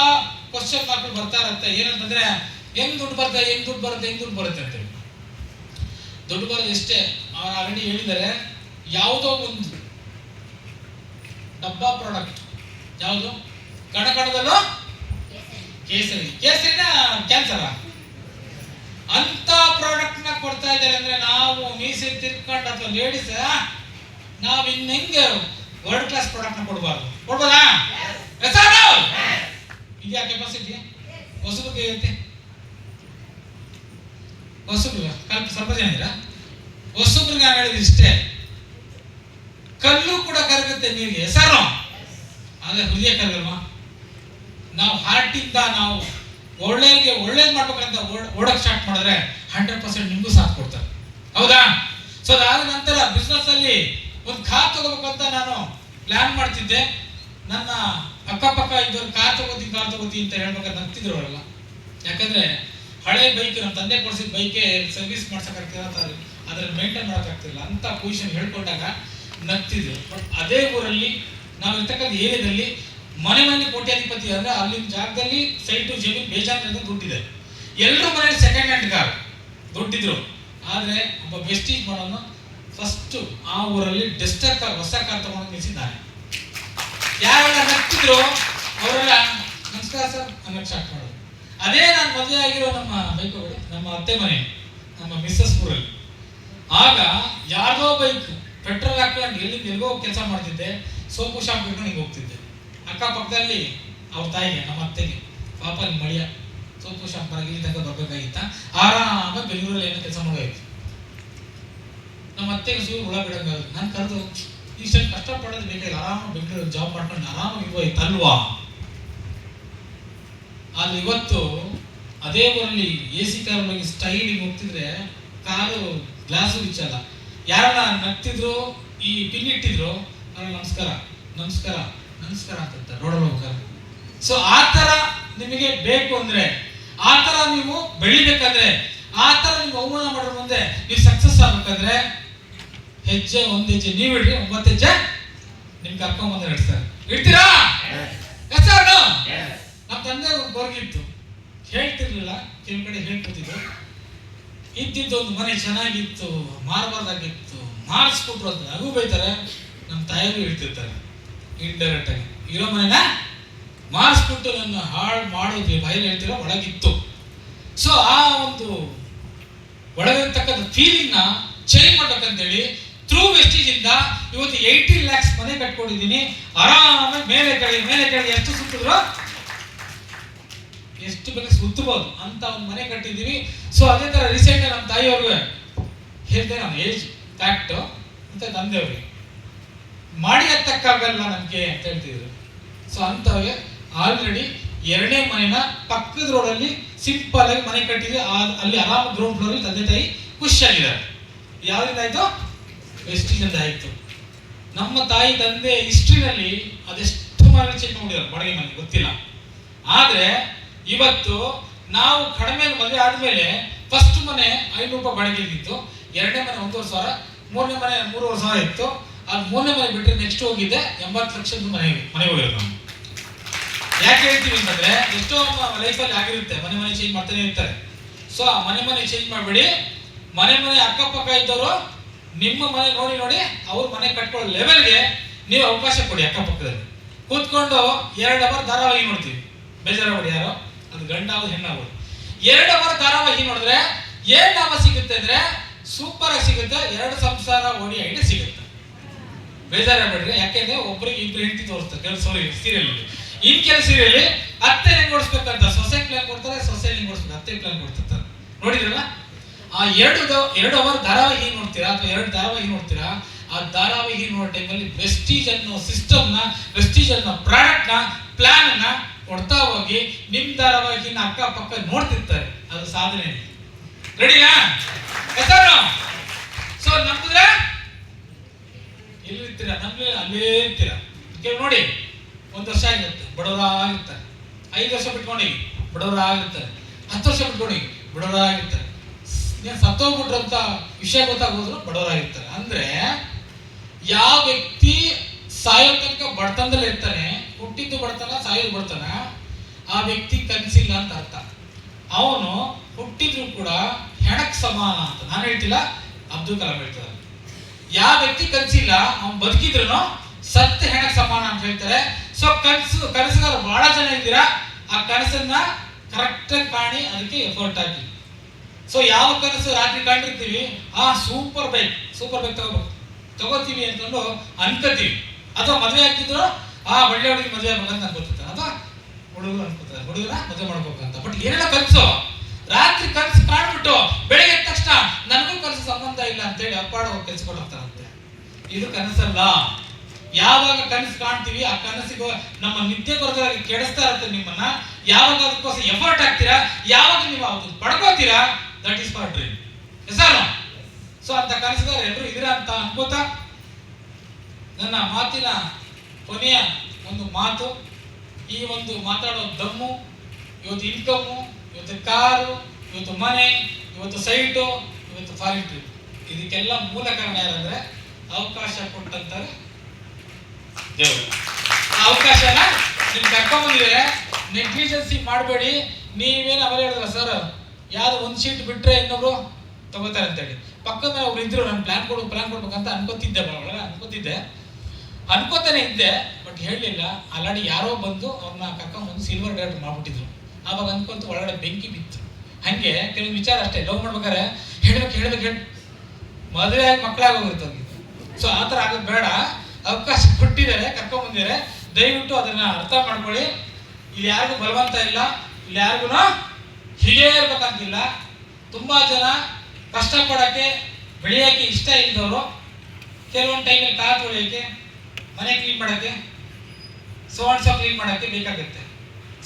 ಕ್ವಶನ್ ಮಾರ್ಕ್ ಬರ್ತಾ ಇರುತ್ತೆ. ಏನಂತಂದ್ರೆ, ಹೆಂಗ್ ದುಡ್ಡು ಬರುತ್ತೆ ಅಂತೇಳಿ. ದುಡ್ಡು ಬರೋದು ಎಷ್ಟೇ, ಅವ್ರು ಆಲ್ರೆಡಿ ಹೇಳಿದ್ದಾರೆ. ಯಾವುದೋ ಒಂದು ಡಬ್ಬಾ ಪ್ರಾಡಕ್ಟ್, ಯಾವುದು ಕಣಕಣದಲ್ಲೂ ಕೇಸರಿನ ಕ್ಯಾನ್ಸರ್ ಅಂತ ಪ್ರಾಡಕ್ಟ್ ನ ಕೊಡ್ತಾ ಇದ್ದಾರೆ. ಅಂದ್ರೆ ನಾವು ಮೀಸೆ ತಿರ್ಕೊಂಡು ಅಥವಾ ಲೇಡೀಸ್ ನಾವ್ ಹೆಂಗೆ ವರ್ಲ್ಡ್ ಕ್ಲಾಸ್ ಪ್ರಾಡಕ್ಟ್ ನ ಕೊಡ್ಬೋದಾ? ಇದೆಯಾ ಕೆಪಾಸಿಟಿ? ಹೊಸಬ್ರಿಗೆ ಇರುತ್ತೆ. ಹೊಸಬ್ರಿಗೆ ಸ್ವಲ್ಪ ಜನ ಇದ್ದೀರಾ? ಹೊಸಬ್ರಿಗೆ ನಾನು ಹೇಳಿದ ಇಷ್ಟೇ, ಕಲ್ಲು ಕೂಡ ಕರಗುತ್ತೆ ನೀರಿಗೆ, ಹೆಸರು ಆದ್ರೆ ಹೃದಯ ಕರಗಲ್ವಾ? ನಾವು ಹಾರ್ಟಿಂದ ನಾವು ಒಳ್ಳೇದು ಮಾಡ್ಬೇಕಂತ ಓಡಕ್ ಸ್ಟಾರ್ಟ್ ಮಾಡಿದ್ರೆ 100% ನಿಮ್ಗೂ ಸಾಥ್ ಕೊಡ್ತಾರೆ. ಹೌದಾ? ಸೊ ಅದಾದ ನಂತರ ಬಿಸ್ನೆಸ್ ಅಲ್ಲಿ ಒಂದು ಕಾರ್ ತಗೋಬೇಕಂತ ನಾನು ಪ್ಲಾನ್ ಮಾಡ್ತಿದ್ದೆ. ನನ್ನ ಅಕ್ಕಪಕ್ಕ ಇದ್ದವ್ರು ಕಾರ್ ತಗೋತಿ ಅಂತ ಹೇಳ್ಬೇಕಾದ್ರೆ ನಗ್ತಿದ್ರು ಅವರೆಲ್ಲ. ಯಾಕಂದ್ರೆ ಹಳೆ ಬೈಕ್, ನಮ್ಮ ತಂದೆ ಕೊಡಿಸಿದ ಬೈಕೆ ಸರ್ವಿಸ್ ಮಾಡ್ಸಕ್ಕಾಗ್ತಿಲ್ಲ, ಅದ್ರ ಮೇಂಟೈನ್ ಮಾಡೋಕ್ಕಾಗ್ತಿಲ್ಲ ಅಂತ ಪೊಸಿಷನ್ ಹೇಳ್ಕೊಂಡಾಗ ನಗ್ತಿದ್ರು. ಬಟ್ ಅದೇ ಊರಲ್ಲಿ ನಾವು ಇರ್ತಕ್ಕಂಥ ಏರಿಯಾದಲ್ಲಿ ಮನೆ ಕೋಟ್ಯಾಧಿಪತಿ ಅಂದ್ರೆ ಅಲ್ಲಿನ ಜಾಗದಲ್ಲಿ ಸೈಟು ಜಮೀನು ಬೇಜಾನ್ ದುಡ್ಡಿದೆ. ಎಲ್ಲರೂ ಮನೇಲಿ ಸೆಕೆಂಡ್ ಹ್ಯಾಂಡ್ ಕಾರ್ ದುಡ್ಡಿದ್ರು. ಆದ್ರೆ ಒಬ್ಬ ವೆಸ್ಟೀಜ್ ಮಾಡೋನು ಫಸ್ಟ್ ಆ ಊರಲ್ಲಿ ಡೆಸ್ಟರ್ ಕಾರ್, ಹೊಸ ಕಾರ್ ತಗೊಂಡು ನಿಲ್ಸಿದ್ದಾನೆ. ಯಾರೆಲ್ಲ ನಗ್ತಿದ್ರು ಅವರೆಲ್ಲ ನಮಸ್ಕಾರ ಸರ್ ಅನ್ನೋಕೆ ಸ್ಟಾರ್ಟ್ ಮಾಡೋದು. ಅದೇ ನಾನು ಮದುವೆ ಆಗಿರೋ ನಮ್ಮ ಅತ್ತೆ ಮನೆ, ನಮ್ಮ ಮಿಸ್ಸಸ್ ಊರಲ್ಲಿ. ಆಗ ಯಾರ್ದೋ ಬೈಕ್ ಪೆಟ್ರೋಲ್ ಹಾಕೊಂಡು ಎಲ್ಲಿಂದ ಕೆಲಸ ಮಾಡ್ತಿದ್ದೆ, ಸೋಪು ಶಾಪ್ ಹಿಡ್ಕೊಂಡು ಹೋಗ್ತಿದ್ದೆ. ಅಕ್ಕಪಕ್ಕದಲ್ಲಿ ಅವ್ರ ತಾಯಿಗೆ, ನಮ್ಮ ಅತ್ತೆಗೆ ಪಾಪ ಅಲ್ಲಿ ಮಳಿಯ ಸೋಪು ಶಾಪ್ ಬರಲಿ ತನಕ ಬರ್ಬೇಕಾಗಿತ್ತ, ಆರಾಮಾಗಿ ಬೆಂಗಳೂರಲ್ಲಿ ಏನೋ ಕೆಲಸ ಮಾಡೋಯ್ತು. ನಮ್ಮ ಅತ್ತೆಗೆ ಸೂರು ಹುಳ ಬಿಡಂಗಾಗುತ್ತೆ. ನಾನು ಕರೆದು ಇಷ್ಟೊಂದು ಕಷ್ಟಪಡೋದು ಬೇಕಾಗಿಲ್ಲ, ಆರಾಮಾಗಿ ಬೆಂಗಳೂರಲ್ಲಿ ಜಾಬ್ ಮಾಡ್ಕೊಂಡು ಆರಾಮಾಗಿ ಇರ್ಬೋಯ್ತಲ್ವಾ? ಆದ್ರೆ ಇವತ್ತು ಅದೇ ಊರಲ್ಲಿ AC ಕಾರ್ ಒಳಗೆ ಸ್ಟೈಲಿಗೆ ಹೋಗ್ತಿದ್ರೆ ಕಾರು ಗ್ಲಾಸು ಬಿಚ್ಚಲ್ಲ. ಯಾರನ್ನ ನಗ್ತಿದ್ರು, ಈ ಪಿನ್ ಇಟ್ಟಿದ್ರು, ಅವ್ರ ನಮಸ್ಕಾರ ಅಂತ ರೋಡಲ್ಲಿ ಹೋಗ್ತಾರೆ. ಸೊ ಆ ತರ ನಿಮಗೆ ಬೇಕು ಅಂದ್ರೆ, ಆ ತರ ನೀವು ಬೆಳಿಬೇಕಂದ್ರೆ, ಆ ತರ ನೀವು ಅವಮಾನ ಮಾಡೋದ್ರ ಮುಂದೆ ನೀವು ಸಕ್ಸಸ್ ಆಗ್ಬೇಕಂದ್ರೆ, ಒಂದು ಹೆಜ್ಜೆ ನೀವು ಇಡ್ರಿ, 9 ಹೆಜ್ಜೆ ನಿಮ್ ಕರ್ಕೊಂಡ್ಬಂದ್ರೆ ಇಡ್ತಾರೆ. ಇಡ್ತೀರಾ? ನಮ್ಮ ತಂದೆ ಬರ್ಗಿತ್ತು, ಹೇಳ್ತಿರ್ಲಿಲ್ಲ, ಕೆಲವು ಕಡೆ ಹೇಳ್ಕೊತಿದ್ರು. ಇದ್ದಿದ್ದು ಒಂದು ಮನೆ ಚೆನ್ನಾಗಿತ್ತು, ಮಾರಬಾರ್ದಾಗಿತ್ತು, ಮಾರಿಸ್ಕೊಟ್ರು ಅಂತ ನಗೂ ಬೈತಾರೆ, ನಮ್ಮ ತಾಯಿಗೂ ಹೇಳ್ತಿರ್ತಾರೆ ಇಂಡೈರೆಕ್ಟ್ ಆಗಿ. ಇರೋ ಮನೆನ ಮಾರಿಸ್ಬಿಟ್ಟು ನನ್ನ ಹಾಳು ಮಾಡೋದು ಬಯಲು ಹೇಳ್ತಿರೋ ಒಳಗಿತ್ತು. ಸೊ ಆ ಒಂದು ಒಳಗಿರ್ತಕ್ಕಂಥ ಫೀಲಿಂಗ್ ನ ಚೇಂಜ್ ಮಾಡ್ಬೇಕಂತೇಳಿ ಥ್ರೂ ವೆಸ್ಟೀಜ್ ಇಂದ ಇವತ್ತು 18 lakhs ಮನೆ ಕಟ್ಕೊಂಡಿದ್ದೀನಿ. ಆರಾಮಾಗಿ ಮೇಲೆ ಕೆಳಗೆ ಎಷ್ಟು ಸುತ್ತಿದ್ರು ಎಷ್ಟು ಬೇಕಾದ್ರೆ ಸುತ್ತಬಹುದು ಅಂತ ಒಂದು ಮನೆ ಕಟ್ಟಿದ್ದೀವಿ. ಸೊ ಅದೇ ತರ ರೀಸೆಂಟ್ ನಮ್ಮ ತಾಯಿಯವ್ರಿಗೆ ಹೇಳ್ತೇನೆ ನಾನು ಏಜ್ ಫ್ಯಾಕ್ಟು ಅಂತ ತಂದೆಯವ್ರಿಗೆ ಮಾಡಿ ಹತ್ತಕ್ಕಾಗಲ್ಲ ನನಗೆ ಅಂತ ಹೇಳ್ತಿದ್ರು. ಸೊ ಅಂಥವ್ರಿಗೆ ಆಲ್ರೆಡಿ 2ನೇ ಮನೆನ ಪಕ್ಕದ ರೋಡಲ್ಲಿ ಸಿಂಪಲ್ ಆಗಿ ಮನೆ ಕಟ್ಟಿದ್ರೆ ಅಲ್ಲಿ ಆರಾಮ ಗ್ರೌಂಡ್ ಫ್ಲೋರ್ ಅಲ್ಲಿ ತಂದೆ ತಾಯಿ ಖುಷಿಯಾಗಿದ್ದಾರೆ. ಯಾವ್ದಿಂದ ಆಯ್ತು? ವೆಸ್ಟಿಜಿಂದ ಆಯ್ತು. ನಮ್ಮ ತಾಯಿ ತಂದೆ ಹಿಸ್ಟ್ರಿನಲ್ಲಿ ಅದೆಷ್ಟು ಮನೆ ಚೇಂಜ್ ಮಾಡಿದ್ದಾರೆ, ಬಾಡಿಗೆ ಮನೆ ಗೊತ್ತಿಲ್ಲ. ಆದ್ರೆ ಇವತ್ತು ನಾವು ಕಡಿಮೆ ಮದುವೆ ಆದ್ಮೇಲೆ ಫಸ್ಟ್ ಮನೆ 500 ರೂಪಾಯಿ ಬಾಡಿಗೆ ಇತ್ತು, 2ನೇ ಮನೆ 1,500,000, 3ನೇ ಮನೆ 3,500,000 ಇತ್ತು. ಅದು 3ನೇ ಮನೆ ಬಿಟ್ಟರೆ ನೆಕ್ಸ್ಟ್ ಹೋಗಿದ್ದೆ 80 ಲಕ್ಷದ ಮನೆ ಹೋಗಿರೋದು ನಾವು. ಯಾಕೆ ಹೇಳ್ತೀವಿ ಅಂತಂದ್ರೆ ಎಷ್ಟೋ ಲೈಫಲ್ಲಿ ಆಗಿರುತ್ತೆ, ಮನೆ ಚೇಂಜ್ ಮಾಡ್ತಾನೆ ಇರ್ತಾರೆ. ಸೊ ಆ ಮನೆ ಚೇಂಜ್ ಮಾಡಬೇಡಿ. ಮನೆ ಅಕ್ಕಪಕ್ಕ ಇದ್ದವರು ನಿಮ್ಮ ಮನೆ ನೋಡಿ ಅವ್ರ ಮನೆ ಕಟ್ಕೊಳ್ಳೋ ಲೆವೆಲ್ಗೆ ನೀವು ಅವಕಾಶ ಕೊಡಿ. ಅಕ್ಕಪಕ್ಕದಲ್ಲಿ ಕೂತ್ಕೊಂಡು 2 ಅವರ್ ಧಾರಾವಾಹಿ ನೋಡ್ತೀವಿ, ಬೇಜಾರಾಗ್ಬಿಡಿ ಯಾರು, ಅದು ಗಂಡಾಗೋದು ಹೆಣ್ಣಾಗೋದು. 2 ಅವರ್ ಧಾರಾವಾಹಿ ನೋಡಿದ್ರೆ ಏನ್ ಲಾಭ ಸಿಗುತ್ತೆ ಅಂದ್ರೆ ಸೂಪರ್ ಆಗಿ ಸಿಗುತ್ತೆ, 2 ಸಂಸಾರ ಓಡಿ ಐಡಿಯಾ ಸಿಗುತ್ತೆ. ಬೇಜಾರಾಗ್ಬಿಡ್ರಿ, ಯಾಕೆಂದ್ರೆ ಒಬ್ಬರಿಗೆ 2 ಹೆಂಡತಿ ತೋರಿಸ್ತಾರೆ ಕೆಲವು ಸೀರಿಯಲ್. ಇನ್ ಕೆಲವು ಸೀರಿಯಲ್ ಅತ್ತೆ ಹೆಂಗ್ ಓಡಿಸ್ಬೇಕಂತ ಸೊಸೆ ಪ್ಲಾನ್ ಕೊಡ್ತಾರೆ, ಸೊಸೆ ಹೆಂಗ್ ಓಡಿಸ್ಬೇಕು ಅತ್ತೆ ಪ್ಲಾನ್ ಕೊಡ್ತಿರ್ತಾರೆ. ನೋಡಿದ್ರಲ್ಲ, ಆ 2 ಅವರ್ ಧಾರಾವಾಹಿ ನೋಡ್ತೀರಾ ಅಥವಾ 2 ಧಾರಾವಾಹಿ ನೋಡ್ತೀರಾ, ಆ ಧಾರಾವಾಹಿ ನೋಡೋ ಟೈಮಲ್ಲಿ ವೆಸ್ಟೀಜ್ ಅನ್ನೋ ಸಿಸ್ಟಮ್ನ, ವೆಸ್ಟೀಜ್ ಅನ್ನೋ ಪ್ರಾಡಕ್ಟ್ನ, ಪ್ಲಾನ್ ಅನ್ನ ಕೊಡ್ತಾ ಹೋಗಿ ನಿಮ್ ಧಾರಾವಾಹಿನ ಅಕ್ಕಪಕ್ಕ ನೋಡ್ತಿರ್ತಾರೆ. ಅದು ಸಾಧನೆ. ರೆಡಿನಾ? ಸೊ ನಂಬಿದ್ರೆ ಎಲ್ಲಿರ್ತೀರಾ? ನಮ್ಗೆ ಅಲ್ಲೇ ಇರ್ತೀರಾ. ನೋಡಿ, 1 ವರ್ಷ ಆಗಿರುತ್ತೆ ಬಡವರಾಗಿರ್ತಾರೆ, 5 ವರ್ಷ ಬಿಟ್ಕೊಂಡೋಗಿ ಬಡವರಾಗಿರ್ತಾರೆ, 10 ವರ್ಷ ಬಿಟ್ಕೊಂಡೋಗಿ ಬಡವರಾಗಿರ್ತಾರೆ. ಸತ್ತೋಗ್ಬಿಟ್ರಂತ ವಿಷಯ ಗೊತ್ತಾಗೋದ್ರು ಬಡವರಾಗಿರ್ತಾರೆ. ಅಂದ್ರೆ ಯಾವ ವ್ಯಕ್ತಿ ಸಾಯೋ ತನಕ ಬಡತನದಲ್ಲಿ ಇರ್ತಾನೆ, ಹುಟ್ಟಿದ್ದು ಬಡತನ ಸಾಯೋದು ಬಡತನ, ಆ ವ್ಯಕ್ತಿ ಕನಸಿಲ್ಲ ಅಂತ ಅರ್ಥ. ಅವನು ಹುಟ್ಟಿದ್ರು ಕೂಡ ಹೆಣಕ್ ಸಮಾನ ಅಂತ ನಾನು ಹೇಳ್ತಿಲ್ಲ, ಅಬ್ದುಲ್ ಕಲಾಂ ಹೇಳ್ತಾರೆ. ಯಾವ ವ್ಯಕ್ತಿ ಕನಸಿಲ್ಲ ಅವನು ಬದುಕಿದ್ರು ಸತ್ಯ ಹೆಣಕ್ ಸಮಾನ ಅಂತ ಹೇಳ್ತಾರೆ. ಸೊ ಕನಸುಗಾರ ಬಹಳ ಜನ ಇದ್ದೀರಾ, ಆ ಕನಸನ್ನ ಕರೆಕ್ಟ್ ಆಗಿ ಕಾಣಿ, ಅದಕ್ಕೆ ಎಫರ್ಟ್ ಹಾಕಿ. ಸೊ ಯಾವ ಕನಸು ರಾತ್ರಿ ಕಂಡಿರ್ತೀವಿ, ಸೂಪರ್ ಬೈಕ್ ತಗೋತೀವಿ ಅಂತಂದು ಅನ್ಕೋತೀವಿ, ಅಥವಾ ಮದುವೆ ಆಗ್ತಿದ್ರು ಒಳ್ಳೆ ಹುಡುಗಿ ಮದುವೆ ಆಗ್ಬೇಕಂತ ಅನ್ಕೋತಿರ್ತಾರೆ, ಅಥವಾ ಹುಡುಗರು ಅನ್ಕೋತಾರೆ ಹುಡುಗರ ಮದುವೆ ಮಾಡ್ಬೇಕಂತ. ಬಟ್ ಏನೆಲ್ಲ ಕನಸು, ರಾತ್ರಿ ಕನಸು ಕಾಣ್ಬಿಟ್ಟು ಬೆಳಗ್ಗೆ ಎದ್ದ ತಕ್ಷಣ ನನಗೂ ಕನಸು ಸಂಬಂಧ ಇಲ್ಲ ಅಂತೇಳಿ ಅಪ್ಪಾಡ ಕೆಲಸ ಕೊಡ್ತಾರಂತೆ. ಇದು ಕನಸಲ್ಲ. ಯಾವಾಗ ಕನಸು ಕಾಣ್ತೀವಿ ಆ ಕನಸಿಗೂ ನಮ್ಮ ನಿದ್ದೆ ಬರೋದ್ರಾಗ ಕೆಡಿಸ್ತಾ ಇರುತ್ತೆ ನಿಮ್ಮನ್ನ. ಯಾವಾಗ ಅದಕ್ಕೋಸ್ಕರ ಎಫರ್ಟ್ ಹಾಕ್ತೀರಾ, ಯಾವಾಗ ನೀವು ಅದನ್ನ ಪಡ್ಕೋತೀರಾ, ದಟ್ ಈಸ್ ಫಾರ್ ಡ್ರೀಮ್. ಹೆಸರು. ಸೊ ಅಂತ ಕನಸುಗಾರ ಎಲ್ಲರೂ ಇದೀರಾ ಅಂತ ಅನ್ಕೋತಾ ನನ್ನ ಮಾತಿನ ಕೊನೆಯ ಒಂದು ಮಾತು, ಈ ಒಂದು ಮಾತಾಡೋ ದಮ್ಮು, ಇವತ್ತು ಇನ್ಕಮ್ಮು, ಇವತ್ತು ಕಾರು, ಇವತ್ತು ಮನೆ, ಇವತ್ತು ಸೈಟು, ಇವತ್ತು ಫಾರಿನ್ ಟ್ರಿಪ್, ಇದಕ್ಕೆಲ್ಲ ಮೂಲ ಕಾರಣ ಯಾರಂದ್ರೆ ಅವಕಾಶ ಕೊಟ್ಟಂತಾರೆ ದೇವರು. ಆ ಅವಕಾಶನ ನಿಮ್ಗೆ ಕರ್ಕೊಂಡ್ಬಂದಿದ್ರೆ ನೆಗ್ಲಿಜೆನ್ಸಿ ಮಾಡಬೇಡಿ. ನೀವೇನು ಅವರೇ ಹೇಳಿದ್ರ ಸರ್ ಯಾವ್ದು 1 ಸೀಟ್ ಬಿಟ್ರೆ ಇನ್ನೊಬ್ರು ತಗೋತಾರೆ ಅಂತೇಳಿ, ಪಕ್ಕದ ಒಬ್ರು ಇದ್ರು ನಾನು ಪ್ಲಾನ್ ಕೊಡ್ಬೇಕಂತ ಅನ್ಕೋತಾನೆ ಇದ್ದೆ, ಬಟ್ ಹೇಳಲಿಲ್ಲ. ಆಲ್ರೆಡಿ ಯಾರೋ ಬಂದು ಅವ್ರನ್ನ ಕರ್ಕೊಂಡ್ಬಂದು ಸಿಲ್ವರ್ ಡೈರೆಕ್ಟ್ ಮಾಡ್ಬಿಟ್ಟಿದ್ರು. ಆವಾಗ ಅನ್ಕೊಂತ ಒಳಗಡೆ ಬೆಂಕಿ ಬಿತ್ತು. ಹಂಗೆ ಕೆಲವೊಂದು ವಿಚಾರ ಅಷ್ಟೇ, ಲವ್ ಮಾಡ್ಬೇಕಾದ್ರೆ ಹೇಳ್ಬೇಕು ಮದುವೆ ಆಗಿ ಮಕ್ಕಳಾಗಿ ಹೋಗಿರ್ತದೆ. ಸೊ ಆ ಥರ ಆಗೋದು ಬೇಡ. ಅವಕಾಶ ಕೊಟ್ಟಿದ್ದಾರೆ, ಕರ್ಕೊಂಡ್ಬಂದಿದ್ದಾರೆ, ದಯವಿಟ್ಟು ಅದನ್ನ ಅರ್ಥ ಮಾಡ್ಕೊಳ್ಳಿ. ಇಲ್ಲಿ ಯಾರಿಗೂ ಬಲವಂತ ಇಲ್ಲ, ಇಲ್ಲಿ ಯಾರಿಗೂ ಹೀಗೆ ಇರ್ಬೇಕಂತಿಲ್ಲ. ತುಂಬಾ ಜನ ಕಷ್ಟಪಡಕ್ಕೆ ಬೆಳೆಯೋಕ್ಕೆ ಇಷ್ಟ ಇದ್ದವರು ಕೆಲವೊಂದು ಟೈಮಲ್ಲಿ ಕಾಲು ತೊಳೆಯೋಕ್ಕೆ, ಮನೆ ಕ್ಲೀನ್ ಮಾಡೋಕ್ಕೆ, ಕ್ಲೀನ್ ಮಾಡೋಕ್ಕೆ ಬೇಕಾಗುತ್ತೆ.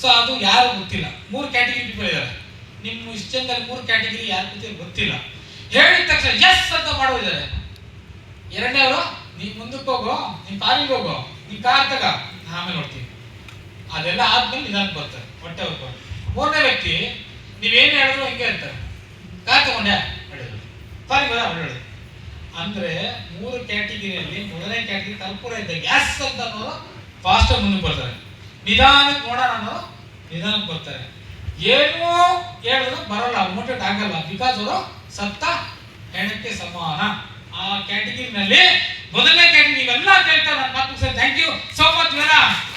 ಸೊ ಅದು ಯಾರು ಗೊತ್ತಿಲ್ಲ. 3 ಕ್ಯಾಟಗರಿ ಪೀಪಲ್ ಇದ್ದಾರೆ. ನಿಮ್ಮ ಇಷ್ಟದಲ್ಲಿ 3 ಕ್ಯಾಟಗರಿ ಯಾರು ಗೊತ್ತಿಲ್ಲ. ಹೇಳಿದ ತಕ್ಷಣ ಎಸ್ ಅಂತ ಮಾಡೋದಿದ್ದಾರೆ. 2ನೇವರು ನೀ ಮುಂದಕ್ಕೆ ಹೋಗೋ, ನೀನ್ ಕಾರಿಗೆ ಹೋಗೋ, ನೀನ್ ಕಾರ್ ತಗ, ಆಮೇಲೆ ನೋಡ್ತೀನಿ. ಅದೆಲ್ಲ ಆದ್ಮೇಲೆ ನಿಧಾನ ಬರ್ತಾರೆ, ಹೊಟ್ಟೆ ಹೋಗ್ಬೋದು. 3ನೇ ವ್ಯಕ್ತಿ ನೀವೇನು ಹೇಳಿದ್ರು ಹಿಂಗೆ ಇರ್ತಾರೆ. ಕಾರ್ ತಗೊಂಡೆ ಹೇಳಿದ್ರು, ಕಾರಿಗೆ ಬರ ಹೇಳಿ. ಅಂದ್ರೆ 3 ಕ್ಯಾಟಗಿರಿಯಲ್ಲಿ 3ನೇ ಕ್ಯಾಟಗಿರಿ ಕರ್ಪೂರ ಇದ್ದ ಗ್ಯಾಸ್ ಅಂತ ಅನ್ನೋರು ಫಾಸ್ಟ್ ಮುಂದಕ್ಕೆ ಬರ್ತಾರೆ. ನಿಧಾನಕ್ಕೆ ನೋಡೋಣ ಅನ್ನೋರು ನಿಧಾನಕ್ಕೆ ಬರ್ತಾರೆ. ಏನೂ ಹೇಳಿದ್ರು ಬರಲ್ಲ, ಮೋಟಿವೇಟ್ ಆಗಲ್ಲ. ಬಿಕಾಸ್ ಅವರು ಸತ್ತ ಹೆಣಕ್ಕೆ ಸಮಾನ. ಆ ಕ್ಯಾಟಗಿರಿನಲ್ಲಿ 1ನೇ ಕ್ಯಾಟಗಿರಿ ಇವೆಲ್ಲ ಕೇಳ್ತಾರೆ. ನನ್ನ ಮಾತು sir thank you so much.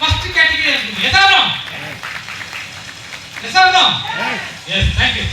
First category ಹೆಸರು ಎಸ್ ಥ್ಯಾಂಕ್ ಯು.